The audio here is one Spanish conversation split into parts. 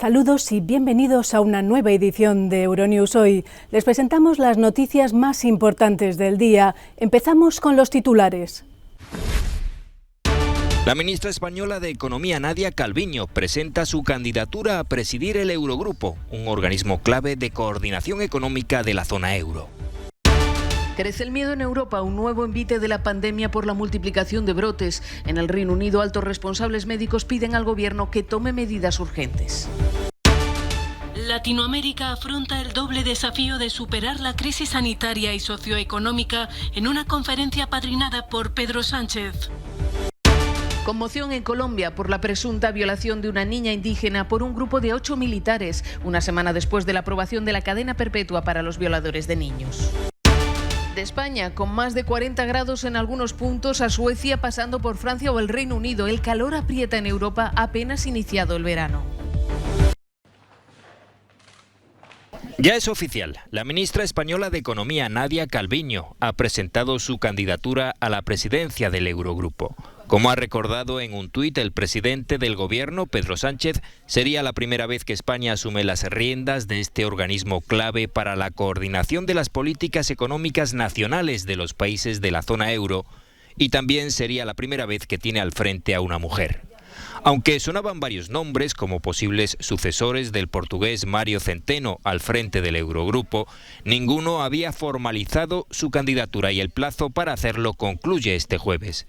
Saludos y bienvenidos a una nueva edición de Euronews. Hoy les presentamos las noticias más importantes del día. Empezamos con los titulares. La ministra española de Economía, Nadia Calviño, presenta su candidatura a presidir el Eurogrupo, un organismo clave de coordinación económica de la zona euro. Crece el miedo en Europa, un nuevo envite de la pandemia por la multiplicación de brotes. En el Reino Unido, altos responsables médicos piden al gobierno que tome medidas urgentes. Latinoamérica afronta el doble desafío de superar la crisis sanitaria y socioeconómica en una conferencia apadrinada por Pedro Sánchez. Conmoción en Colombia por la presunta violación de una niña indígena por un grupo de 8 militares, una semana después de la aprobación de la cadena perpetua para los violadores de niños. De España, con más de 40 grados en algunos puntos, a Suecia, pasando por Francia o el Reino Unido, el calor aprieta en Europa apenas iniciado el verano. Ya es oficial, la ministra española de Economía, Nadia Calviño, ha presentado su candidatura a la presidencia del Eurogrupo. Como ha recordado en un tuit el presidente del gobierno, Pedro Sánchez, sería la primera vez que España asume las riendas de este organismo clave para la coordinación de las políticas económicas nacionales de los países de la zona euro, y también sería la primera vez que tiene al frente a una mujer. Aunque sonaban varios nombres como posibles sucesores del portugués Mário Centeno al frente del Eurogrupo, ninguno había formalizado su candidatura y el plazo para hacerlo concluye este jueves.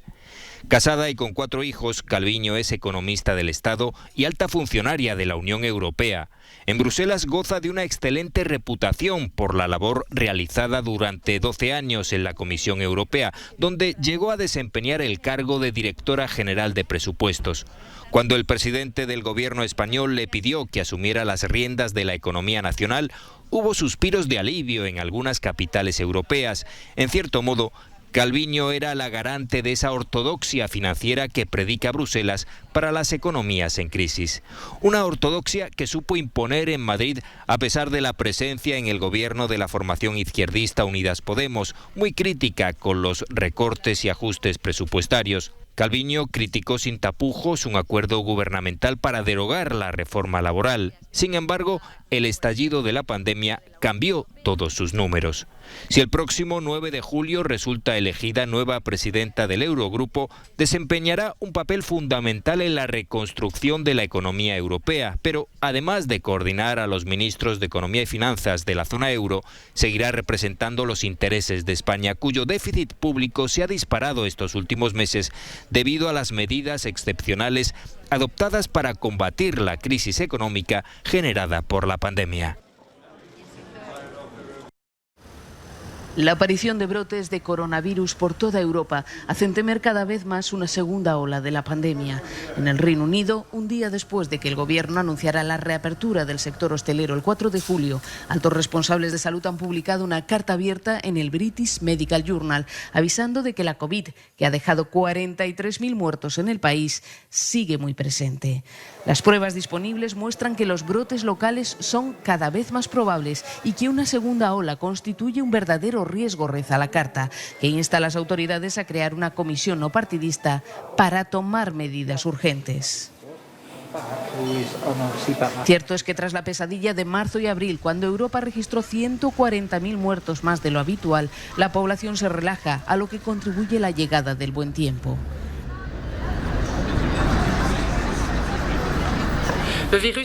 Casada y con 4 hijos, Calviño es economista del Estado y alta funcionaria de la Unión Europea. En Bruselas goza de una excelente reputación por la labor realizada durante 12 años en la Comisión Europea, donde llegó a desempeñar el cargo de directora general de presupuestos. Cuando el presidente del gobierno español le pidió que asumiera las riendas de la economía nacional, hubo suspiros de alivio en algunas capitales europeas. En cierto modo, Calviño era la garante de esa ortodoxia financiera que predica Bruselas para las economías en crisis. Una ortodoxia que supo imponer en Madrid a pesar de la presencia en el gobierno de la formación izquierdista Unidas Podemos, muy crítica con los recortes y ajustes presupuestarios. Calviño criticó sin tapujos un acuerdo gubernamental para derogar la reforma laboral. Sin embargo, el estallido de la pandemia cambió todos sus números. Si el próximo 9 de julio resulta elegida nueva presidenta del Eurogrupo, desempeñará un papel fundamental en la reconstrucción de la economía europea, pero además de coordinar a los ministros de Economía y Finanzas de la zona euro, seguirá representando los intereses de España, cuyo déficit público se ha disparado estos últimos meses debido a las medidas excepcionales adoptadas para combatir la crisis económica generada por la pandemia. La aparición de brotes de coronavirus por toda Europa hacen temer cada vez más una segunda ola de la pandemia. En el Reino Unido, un día después de que el gobierno anunciara la reapertura del sector hostelero el 4 de julio, altos responsables de salud han publicado una carta abierta en el British Medical Journal avisando de que la COVID, que ha dejado 43.000 muertos en el país, sigue muy presente. Las pruebas disponibles muestran que los brotes locales son cada vez más probables y que una segunda ola constituye un verdadero riesgo, reza la carta, que insta a las autoridades a crear una comisión no partidista para tomar medidas urgentes. Cierto es que tras la pesadilla de marzo y abril, cuando Europa registró 140.000 muertos más de lo habitual, la población se relaja, a lo que contribuye la llegada del buen tiempo.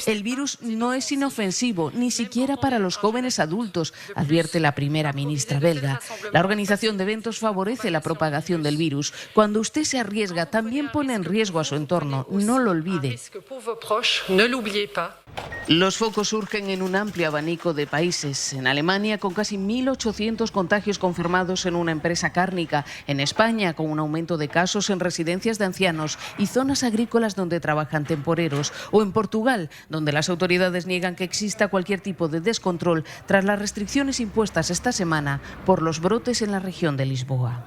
El virus no es inofensivo, ni siquiera para los jóvenes adultos, advierte la primera ministra belga. La organización de eventos favorece la propagación del virus. Cuando usted se arriesga, también pone en riesgo a su entorno. No lo olvide. Los focos surgen en un amplio abanico de países. En Alemania, con casi 1.800 contagios confirmados en una empresa cárnica. En España, con un aumento de casos en residencias de ancianos y zonas agrícolas donde trabajan temporeros. O en Portugal, donde las autoridades niegan que exista cualquier tipo de descontrol tras las restricciones impuestas esta semana por los brotes en la región de Lisboa.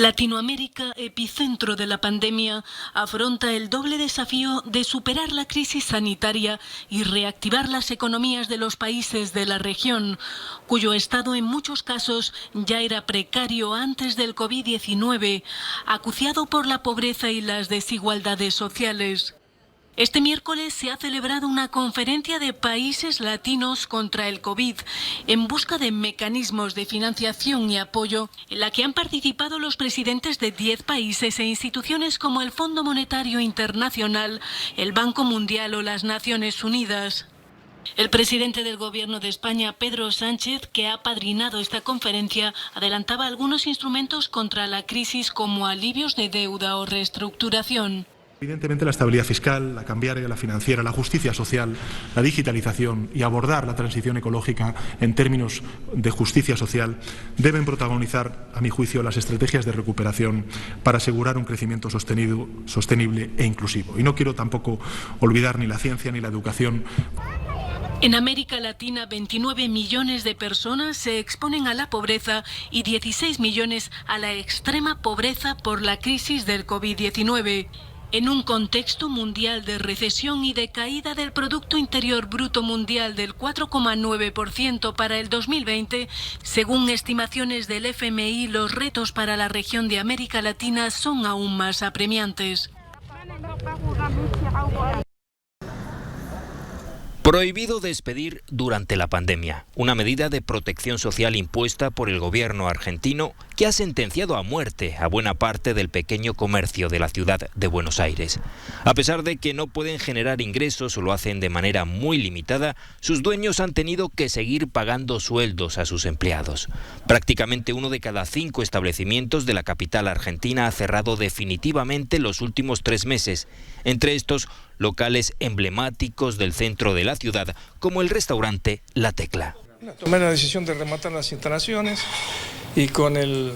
Latinoamérica, epicentro de la pandemia, afronta el doble desafío de superar la crisis sanitaria y reactivar las economías de los países de la región, cuyo estado en muchos casos ya era precario antes del COVID-19, acuciado por la pobreza y las desigualdades sociales. Este miércoles se ha celebrado una conferencia de países latinos contra el COVID en busca de mecanismos de financiación y apoyo en la que han participado los presidentes de 10 países e instituciones como el Fondo Monetario Internacional, el Banco Mundial o las Naciones Unidas. El presidente del Gobierno de España, Pedro Sánchez, que ha apadrinado esta conferencia, adelantaba algunos instrumentos contra la crisis como alivios de deuda o reestructuración. Evidentemente la estabilidad fiscal, la cambiaria, la financiera, la justicia social, la digitalización y abordar la transición ecológica en términos de justicia social deben protagonizar, a mi juicio, las estrategias de recuperación para asegurar un crecimiento sostenible e inclusivo. Y no quiero tampoco olvidar ni la ciencia ni la educación. En América Latina, 29 millones de personas se exponen a la pobreza y 16 millones a la extrema pobreza por la crisis del COVID-19. En un contexto mundial de recesión y de caída del Producto Interior Bruto Mundial del 4,9% para el 2020, según estimaciones del FMI, los retos para la región de América Latina son aún más apremiantes. Prohibido despedir durante la pandemia, una medida de protección social impuesta por el gobierno argentino que ha sentenciado a muerte a buena parte del pequeño comercio de la ciudad de Buenos Aires. A pesar de que no pueden generar ingresos o lo hacen de manera muy limitada, sus dueños han tenido que seguir pagando sueldos a sus empleados. Prácticamente 1 de cada 5 establecimientos de la capital argentina ha cerrado definitivamente los últimos 3 meses. Entre estos, locales emblemáticos del centro de la ciudad, como el restaurante La Tecla. Tomé la decisión de rematar las instalaciones y con el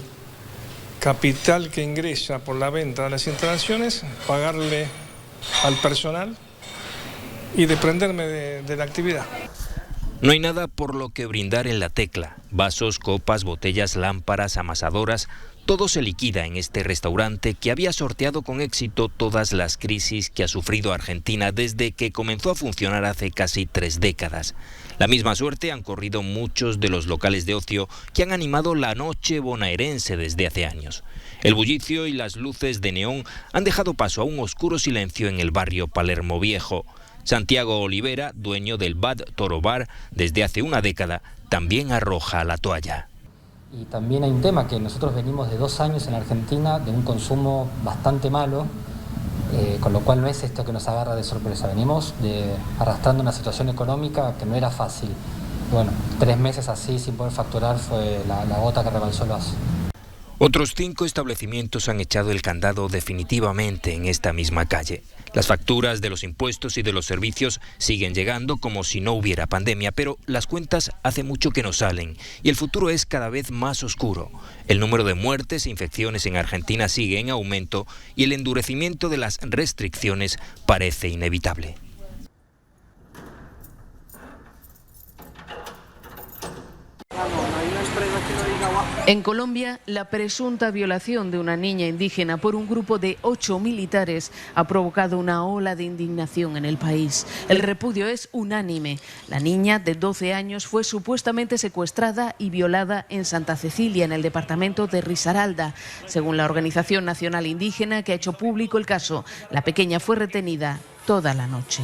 capital que ingresa por la venta de las instalaciones, pagarle al personal y desprenderme de la actividad. No hay nada por lo que brindar en La Tecla. Vasos, copas, botellas, lámparas, amasadoras, todo se liquida en este restaurante que había sorteado con éxito todas las crisis que ha sufrido Argentina desde que comenzó a funcionar hace casi 3 décadas. La misma suerte han corrido muchos de los locales de ocio que han animado la noche bonaerense desde hace años. El bullicio y las luces de neón han dejado paso a un oscuro silencio en el barrio Palermo Viejo. Santiago Olivera, dueño del Bad Toro Bar desde hace una década, también arroja la toalla. Y también hay un tema que nosotros venimos de 2 años en Argentina de un consumo bastante malo, con lo cual no es esto que nos agarra de sorpresa. Venimos arrastrando una situación económica que no era fácil. Bueno, 3 meses así sin poder facturar fue la gota que rebalsó el vaso. Otros 5 establecimientos han echado el candado definitivamente en esta misma calle. Las facturas de los impuestos y de los servicios siguen llegando como si no hubiera pandemia, pero las cuentas hace mucho que no salen y el futuro es cada vez más oscuro. El número de muertes e infecciones en Argentina sigue en aumento y el endurecimiento de las restricciones parece inevitable. En Colombia, la presunta violación de una niña indígena por un grupo de 8 militares ha provocado una ola de indignación en el país. El repudio es unánime. La niña, de 12 años, fue supuestamente secuestrada y violada en Santa Cecilia, en el departamento de Risaralda. Según la Organización Nacional Indígena, que ha hecho público el caso, la pequeña fue retenida toda la noche.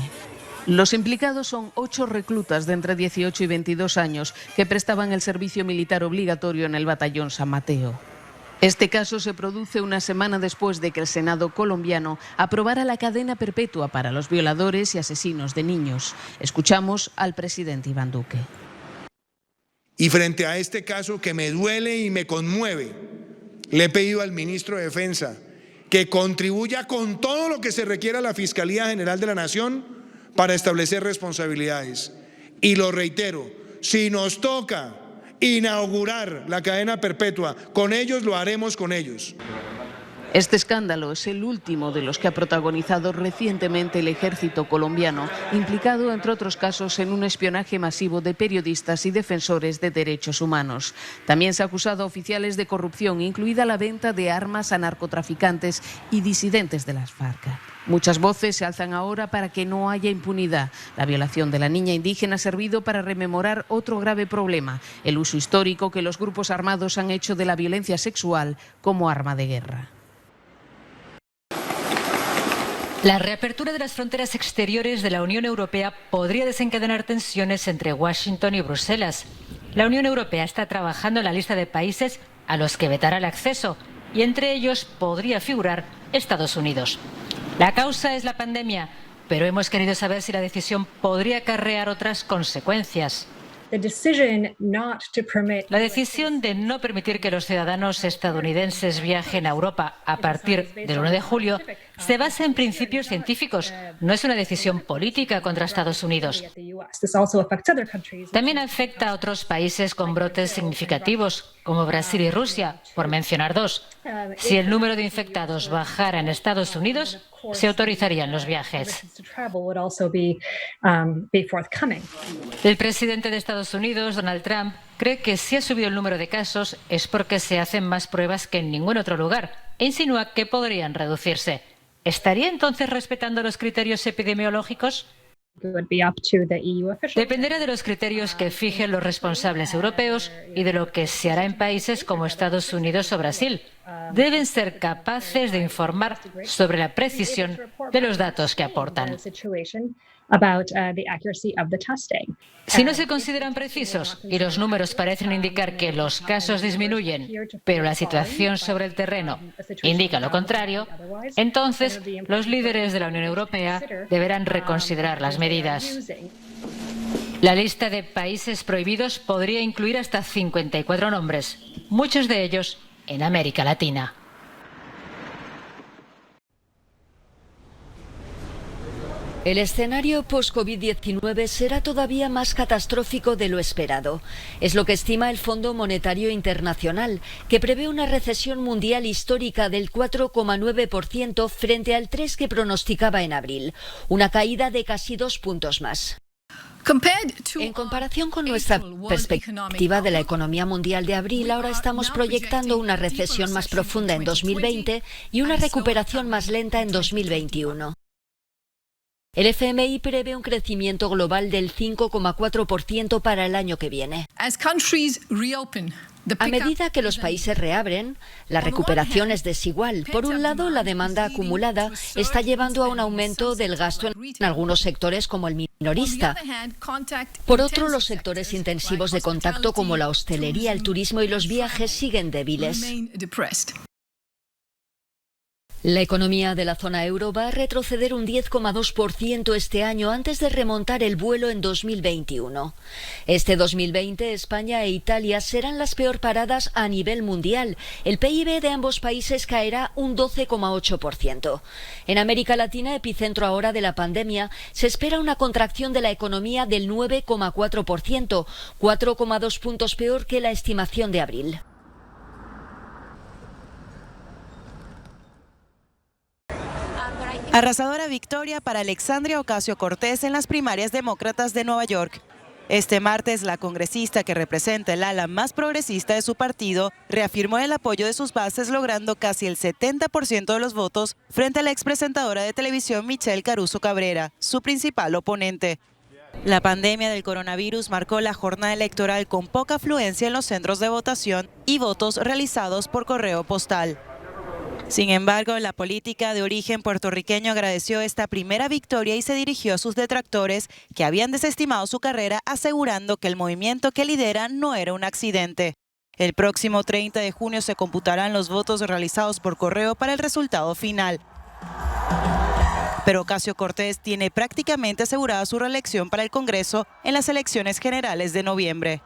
Los implicados son 8 reclutas de entre 18 y 22 años que prestaban el servicio militar obligatorio en el batallón San Mateo. Este caso se produce una semana después de que el Senado colombiano aprobara la cadena perpetua para los violadores y asesinos de niños. Escuchamos al presidente Iván Duque. Y frente a este caso que me duele y me conmueve, le he pedido al ministro de Defensa que contribuya con todo lo que se requiera a la Fiscalía General de la Nación para establecer responsabilidades. Y lo reitero, si nos toca inaugurar la cadena perpetua con ellos, lo haremos con ellos. Este escándalo es el último de los que ha protagonizado recientemente el ejército colombiano, implicado, entre otros casos, en un espionaje masivo de periodistas y defensores de derechos humanos. También se ha acusado a oficiales de corrupción, incluida la venta de armas a narcotraficantes y disidentes de las FARC. Muchas voces se alzan ahora para que no haya impunidad. La violación de la niña indígena ha servido para rememorar otro grave problema, el uso histórico que los grupos armados han hecho de la violencia sexual como arma de guerra. La reapertura de las fronteras exteriores de la Unión Europea podría desencadenar tensiones entre Washington y Bruselas. La Unión Europea está trabajando en la lista de países a los que vetará el acceso y entre ellos podría figurar Estados Unidos. La causa es la pandemia, pero hemos querido saber si la decisión podría acarrear otras consecuencias. La decisión de no permitir que los ciudadanos estadounidenses viajen a Europa a partir del 1 de julio se basa en principios científicos. No es una decisión política contra Estados Unidos. También afecta a otros países con brotes significativos, como Brasil y Rusia, por mencionar dos. Si el número de infectados bajara en Estados Unidos, se autorizarían los viajes. El presidente de Estados Unidos, Donald Trump, cree que si ha subido el número de casos es porque se hacen más pruebas que en ningún otro lugar e insinúa que podrían reducirse. ¿Estaría entonces respetando los criterios epidemiológicos? Dependerá de los criterios que fijen los responsables europeos y de lo que se hará en países como Estados Unidos o Brasil. Deben ser capaces de informar sobre la precisión de los datos que aportan. Si no se consideran precisos y los números parecen indicar que los casos disminuyen, pero la situación sobre el terreno indica lo contrario, entonces los líderes de la Unión Europea deberán reconsiderar las medidas. La lista de países prohibidos podría incluir hasta 54 nombres, muchos de ellos en América Latina. El escenario post-COVID-19 será todavía más catastrófico de lo esperado. Es lo que estima el Fondo Monetario Internacional, que prevé una recesión mundial histórica del 4,9% frente al 3% que pronosticaba en abril, una caída de casi 2 puntos más. En comparación con nuestra perspectiva de la economía mundial de abril, ahora estamos proyectando una recesión más profunda en 2020 y una recuperación más lenta en 2021. El FMI prevé un crecimiento global del 5,4% para el año que viene. A medida que los países reabren, la recuperación es desigual. Por un lado, la demanda acumulada está llevando a un aumento del gasto en algunos sectores como el minorista. Por otro, los sectores intensivos de contacto como la hostelería, el turismo y los viajes siguen débiles. La economía de la zona euro va a retroceder un 10,2% este año antes de remontar el vuelo en 2021. Este 2020, España e Italia serán las peor paradas a nivel mundial. El PIB de ambos países caerá un 12,8%. En América Latina, epicentro ahora de la pandemia, se espera una contracción de la economía del 9,4%, 4,2 puntos peor que la estimación de abril. Arrasadora victoria para Alexandria Ocasio-Cortez en las primarias demócratas de Nueva York. Este martes, la congresista que representa el ala más progresista de su partido reafirmó el apoyo de sus bases, logrando casi el 70% de los votos frente a la expresentadora de televisión Michelle Caruso Cabrera, su principal oponente. La pandemia del coronavirus marcó la jornada electoral con poca afluencia en los centros de votación y votos realizados por correo postal. Sin embargo, la política de origen puertorriqueño agradeció esta primera victoria y se dirigió a sus detractores que habían desestimado su carrera, asegurando que el movimiento que lidera no era un accidente. El próximo 30 de junio se computarán los votos realizados por correo para el resultado final. Pero Ocasio-Cortez tiene prácticamente asegurada su reelección para el Congreso en las elecciones generales de noviembre.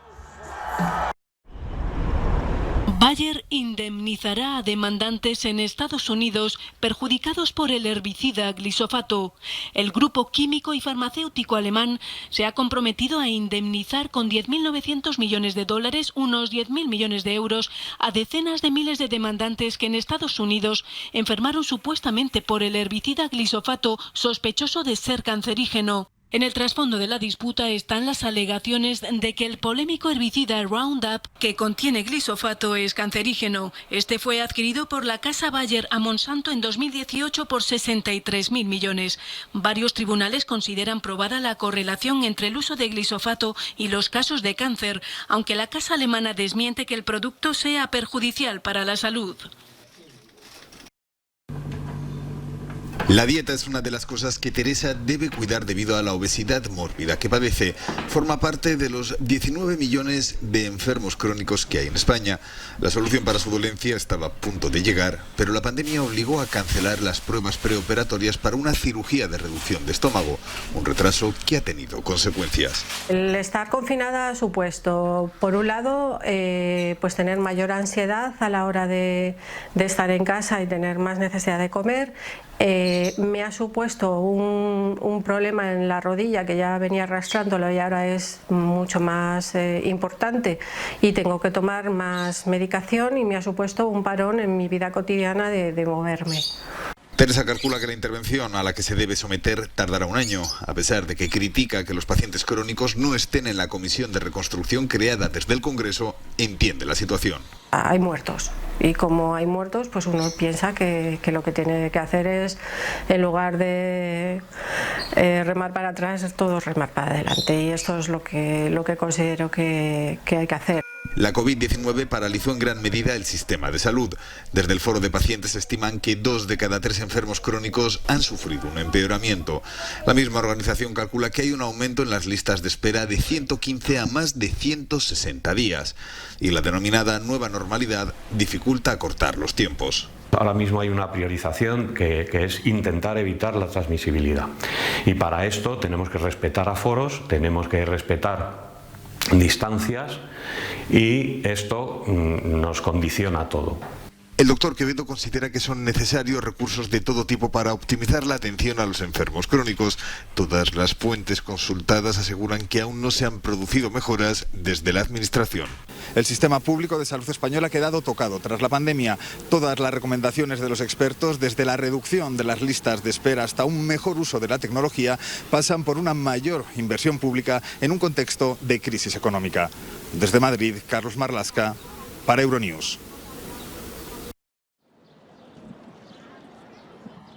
Bayer indemnizará a demandantes en Estados Unidos perjudicados por el herbicida glisofato. El grupo químico y farmacéutico alemán se ha comprometido a indemnizar con $10.900 millones, unos 10.000 millones de euros, a decenas de miles de demandantes que en Estados Unidos enfermaron supuestamente por el herbicida glisofato sospechoso de ser cancerígeno. En el trasfondo de la disputa están las alegaciones de que el polémico herbicida Roundup, que contiene glisofato, es cancerígeno. Este fue adquirido por la casa Bayer a Monsanto en 2018 por 63.000 millones. Varios tribunales consideran probada la correlación entre el uso de glisofato y los casos de cáncer, aunque la casa alemana desmiente que el producto sea perjudicial para la salud. La dieta es una de las cosas que Teresa debe cuidar debido a la obesidad mórbida que padece. Forma parte de los 19 millones de enfermos crónicos que hay en España. La solución para su dolencia estaba a punto de llegar, pero la pandemia obligó a cancelar las pruebas preoperatorias para una cirugía de reducción de estómago, un retraso que ha tenido consecuencias. El estar confinada ha supuesto, por un lado, pues tener mayor ansiedad a la hora de estar en casa y tener más necesidad de comer. Me ha supuesto un problema en la rodilla que ya venía arrastrándolo y ahora es mucho más importante y tengo que tomar más medicación y me ha supuesto un parón en mi vida cotidiana de moverme. Teresa calcula que la intervención a la que se debe someter tardará un año, a pesar de que critica que los pacientes crónicos no estén en la comisión de reconstrucción creada desde el Congreso. Entiende la situación. Hay muertos y como hay muertos, pues uno piensa que lo que tiene que hacer es, en lugar de remar para atrás, es todo remar para adelante, y esto es lo que considero que hay que hacer. La COVID-19 paralizó en gran medida el sistema de salud. Desde el Foro de Pacientes estiman que 2 de cada 3 enfermos crónicos han sufrido un empeoramiento. La misma organización calcula que hay un aumento en las listas de espera de 115 a más de 160 días. Y la denominada nueva normalidad dificulta acortar los tiempos. Ahora mismo hay una priorización que es intentar evitar la transmisibilidad. Y para esto tenemos que respetar aforos, tenemos que respetar distancias y esto nos condiciona todo. El doctor Quevedo considera que son necesarios recursos de todo tipo para optimizar la atención a los enfermos crónicos. Todas las fuentes consultadas aseguran que aún no se han producido mejoras desde la Administración. El sistema público de salud español ha quedado tocado tras la pandemia. Todas las recomendaciones de los expertos, desde la reducción de las listas de espera hasta un mejor uso de la tecnología, pasan por una mayor inversión pública en un contexto de crisis económica. Desde Madrid, Carlos Marlasca, para Euronews.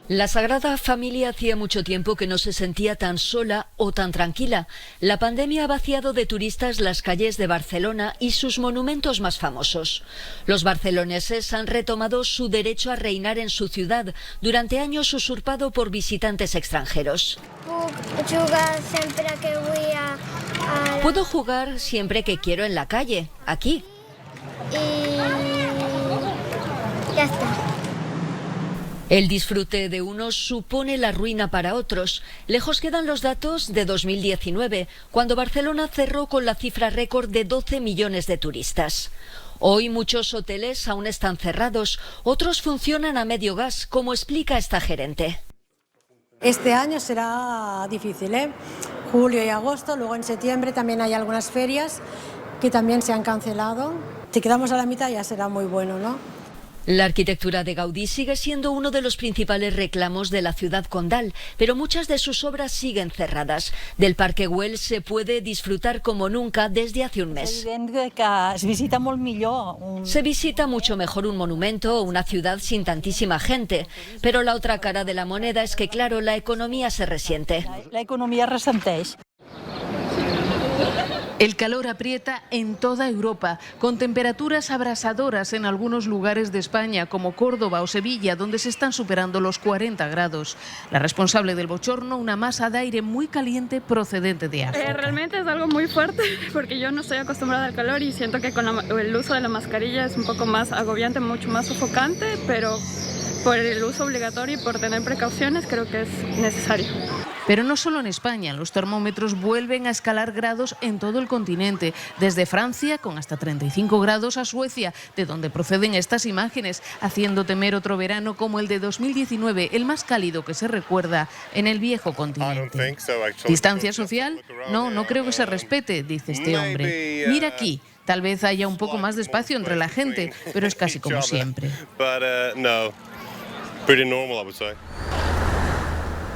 La Sagrada Familia hacía mucho tiempo que no se sentía tan sola o tan tranquila. La pandemia ha vaciado de turistas las calles de Barcelona y sus monumentos más famosos. Los barceloneses han retomado su derecho a reinar en su ciudad, durante años usurpado por visitantes extranjeros. Puedo jugar siempre que quiero en la calle, aquí. Y ya está. El disfrute de unos supone la ruina para otros. Lejos quedan los datos de 2019, cuando Barcelona cerró con la cifra récord de 12 millones de turistas. Hoy muchos hoteles aún están cerrados, otros funcionan a medio gas, como explica esta gerente. Este año será difícil, julio y agosto, luego en septiembre también hay algunas ferias que también se han cancelado. Si quedamos a la mitad ya será muy bueno, ¿no? La arquitectura de Gaudí sigue siendo uno de los principales reclamos de la ciudad condal, pero muchas de sus obras siguen cerradas. Del Parque Güell se puede disfrutar como nunca desde hace un mes. Se visita mucho mejor un monumento o una ciudad sin tantísima gente, pero la otra cara de la moneda es que, claro, la economía se resiente. La economía resenteix. El calor aprieta en toda Europa, con temperaturas abrasadoras en algunos lugares de España, como Córdoba o Sevilla, donde se están superando los 40 grados. La responsable del bochorno, una masa de aire muy caliente procedente de África. Realmente es algo muy fuerte, porque yo no estoy acostumbrada al calor y siento que con el uso de la mascarilla es un poco más agobiante, mucho más sofocante, pero por el uso obligatorio y por tener precauciones creo que es necesario. Pero no solo en España, los termómetros vuelven a escalar grados en todo el continente, desde Francia, con hasta 35 grados, a Suecia, de donde proceden estas imágenes, haciendo temer otro verano como el de 2019, el más cálido que se recuerda en el viejo continente. ¿Distancia social? No creo que se respete, dice este hombre. Mira aquí. Tal vez haya un poco más de espacio entre la gente, pero es casi como siempre.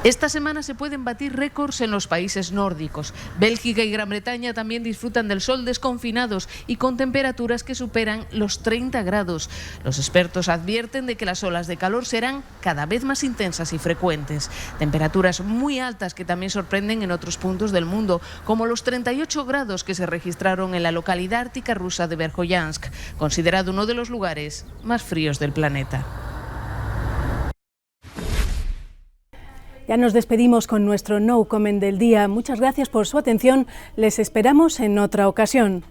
Esta semana se pueden batir récords en los países nórdicos. Bélgica y Gran Bretaña también disfrutan del sol desconfinados y con temperaturas que superan los 30 grados. Los expertos advierten de que las olas de calor serán cada vez más intensas y frecuentes. Temperaturas muy altas que también sorprenden en otros puntos del mundo, como los 38 grados que se registraron en la localidad ártica rusa de Verkhoyansk, considerado uno de los lugares más fríos del planeta. Ya nos despedimos con nuestro No Comment del día. Muchas gracias por su atención. Les esperamos en otra ocasión.